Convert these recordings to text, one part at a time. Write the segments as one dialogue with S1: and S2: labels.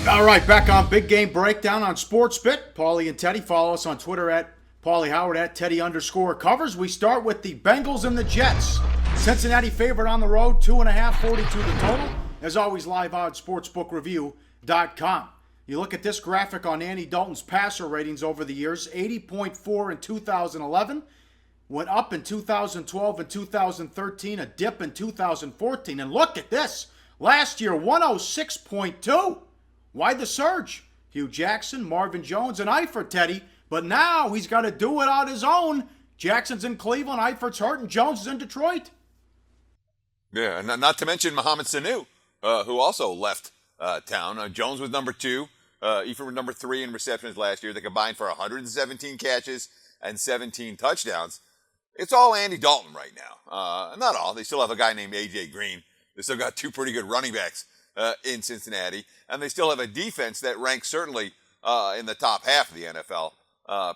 S1: All right, back on Big Game Breakdown on SportsBit. Paulie and Teddy. Follow us on Twitter at Paulie Howard at Teddy_covers. We start with the Bengals and the Jets. Cincinnati favorite on the road, 2.5, 42 the total. As always, live on sportsbookreview.com. You look at this graphic on Andy Dalton's passer ratings over the years, 80.4 in 2011, went up in 2012 and 2013, a dip in 2014. And look at this. Last year, 106.2. Why the surge? Hugh Jackson, Marvin Jones, and Eifert, Teddy. But now he's got to do it on his own. Jackson's in Cleveland, Eifert's hurt, and Jones is in Detroit.
S2: Yeah, and not to mention Mohamed Sanu, who also left town. Jones was number 2. Eifert was number 3 in receptions last year. They combined for 117 catches and 17 touchdowns. It's all Andy Dalton right now. Not all. They still have a guy named A.J. Green. They still got 2 pretty good running backs in Cincinnati. And they still have a defense that ranks certainly in the top half of the NFL,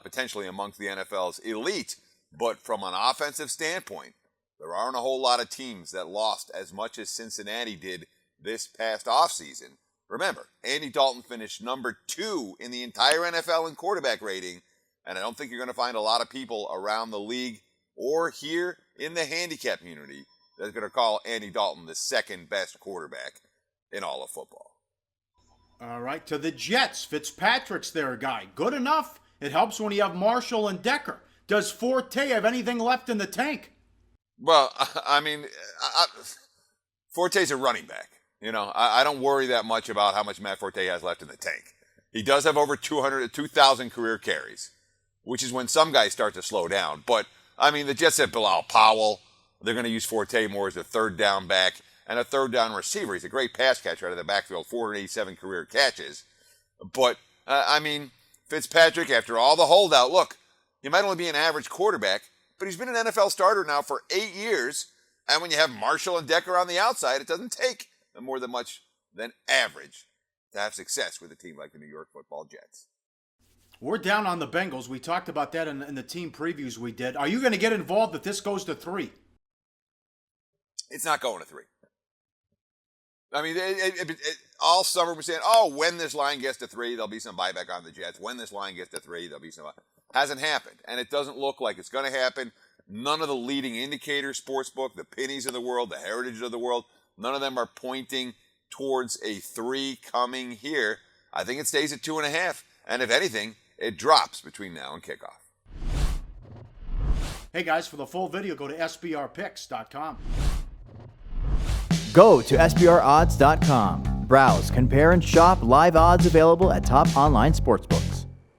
S2: potentially amongst the NFL's elite. But from an offensive standpoint, there aren't a whole lot of teams that lost as much as Cincinnati did this past offseason. Remember, Andy Dalton finished number 2 in the entire NFL in quarterback rating, and I don't think you're going to find a lot of people around the league or here in the handicap community that's going to call Andy Dalton the second best quarterback in all of football.
S1: All right, to the Jets. Fitzpatrick's their guy. Good enough. It helps when you have Marshall and Decker. Does Forte have anything left in the tank?
S2: Well, I mean, Forte's a running back. You know, I don't worry that much about how much Matt Forte has left in the tank. He does have over 2,000 career carries, which is when some guys start to slow down. But, I mean, the Jets have Bilal Powell. They're going to use Forte more as a third down back and a third down receiver. He's a great pass catcher out of the backfield, 487 career catches. But, I mean, Fitzpatrick, after all the holdout, look, he might only be an average quarterback, but he's been an NFL starter now for 8 years. And when you have Marshall and Decker on the outside, it doesn't take more than much than average to have success with a team like the New York Football Jets.
S1: We're down on the Bengals. We talked about that in the team previews we did. Are you going to get involved if this goes to 3?
S2: It's not going to 3. I mean, all summer we're saying, oh, when this line gets to 3, there'll be some buyback on the Jets. When this line gets to 3, there'll be some. Hasn't happened, and it doesn't look like it's going to happen. None of the leading indicators, sportsbook, the pennies of the world, the heritage of the world, none of them are pointing towards a 3 coming here. I think it stays at 2.5, and if anything, it drops between now and kickoff.
S1: Hey guys, for the full video, go to sbrpicks.com.
S3: Go to sbrodds.com. Browse, compare, and shop live odds available at top online sportsbooks.